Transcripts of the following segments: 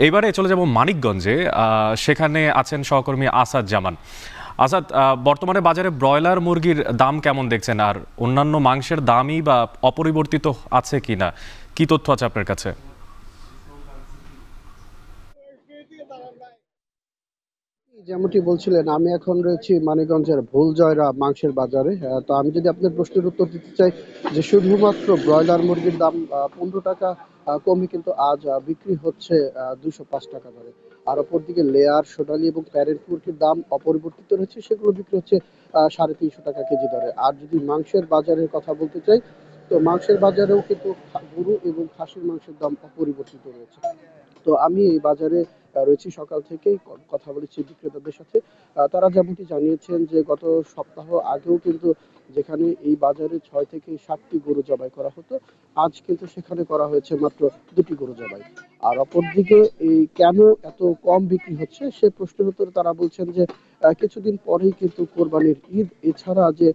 এইবারে চলে যাব মানিকগঞ্জে। সেখানে আছেন সহকর্মী আসাদ জামান। আসাদ, বর্তমানে বাজারে ব্রয়লার মুরগির দাম কেমন দেখছেন, আর অন্যান্য মাংসের দামই বা অপরিবর্তিত আছে কিনা, কি তথ্য আছে আপনার কাছে? যেমনটি বলছিলেন, আমি এখন রয়েছি মানিকগঞ্জের ভুলজয়রা মাংসের বাজারে। তো আমি যদি আপনার প্রশ্নের উত্তর দিতে চাই যে শুধুমাত্র ব্রয়লার মুরগির দাম 15 টাকা কমে কিন্তু আজ বিক্রি হচ্ছে 205 টাকা দরে। আর অপরদিকে লেয়ার, সোনালী এবং প্যারেন্ট মুরগির দাম অপরিবর্তিত রয়েছে, সেগুলো বিক্রি হচ্ছে 350 টাকা কেজি দরে। আর যদি মাংসের বাজারের কথা বলতে চাই, তো মাংসের বাজারেও কিন্তু গরু এবং খাসির মাংসের দাম অপরিবর্তিত রয়েছে। তো আমি এই বাজারে রয়েছি সকাল থেকেই, কথা বলেছি বিক্রেতাদের সাথে। তারা যেমনটি জানিয়েছেন যে গত সপ্তাহ আগেও কিন্তু যেখানে এই বাজারে 6 থেকে 7টি গরু জবাই করা হতো, আজ কিন্তু সেখানে করা হয়েছে মাত্র 2টি গরু জবাই। আর অপরদিকে এই কেন এত কম বিক্রি হচ্ছে সে প্রশ্নের উত্তরে তারা বলছেন যে কিছুদিন পরেই কিন্তু কোরবানির ঈদ। এছাড়া যে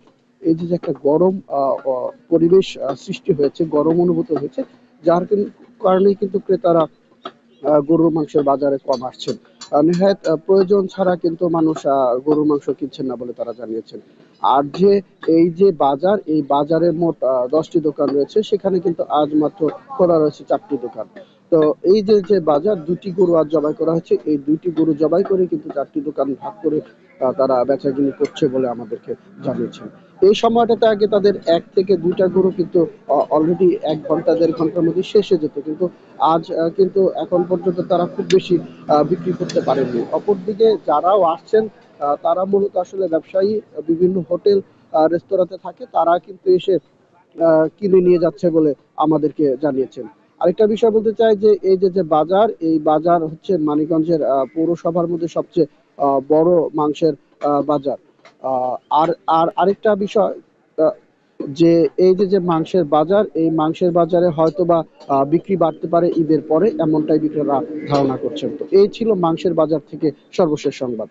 এই যে একটা গরম পরিবেশ সৃষ্টি হয়েছে, গরম অনুভূত হয়েছে, যার কারণেই কিন্তু ক্রেতারা গরুর মাংসের বাজারে কম আসছেন। নেহায়েত প্রয়োজন ছাড়া কিন্তু মানুষ গরুর মাংস কিনছেন না বলে তারা জানিয়েছেন। আর যে এই যে বাজার, এই বাজারে মোট 10টি দোকান রয়েছে, সেখানে কিন্তু আজ মাত্র খোলা রয়েছে 4টি দোকান। তো এই যে যে বাজার, 2টি গরু আজ জবাই করা হয়েছে, এই 2টি গরু জবাই করে কিন্তু 4টি দোকান ভাগ করে তারা বেচাকিনি করছে বলে আমাদেরকে জানিয়েছেন। এই সময়টাতে আগে তাদের 1 থেকে 2টা গরু কিন্তু অলরেডি 1 ঘন্টা 1.5 ঘন্টার মধ্যে শেষ হয়ে যেত, কিন্তু আজ কিন্তু এখন পর্যন্ত তারা খুব বেশি বিক্রি করতে পারেননি। অপরদিকে যারাও আসছেন তারা মূলত আসলে ব্যবসায়ী, বিভিন্ন হোটেল রেস্তোরাঁতে থাকে, তারা কিন্তু এসে কিনে নিয়ে যাচ্ছে বলে আমাদেরকে জানিয়েছেন। আরেকটা বিষয় বলতে চাই যে এই যে যে বাজার, এই বাজার হচ্ছে মানিকগঞ্জের পৌরসভার মধ্যে সবচেয়ে বড় মাংসের বাজার। আর আর আরেকটা বিষয়, আহ, যে এই যে যে মাংসের বাজার, এই মাংসের বাজারে হয়তোবা বিক্রি বাড়তে পারে ঈদের পরে, এমনটাই বিক্রেতারা ধারণা করছেন। তো এই ছিল মাংসের বাজার থেকে সর্বশেষ সংবাদ।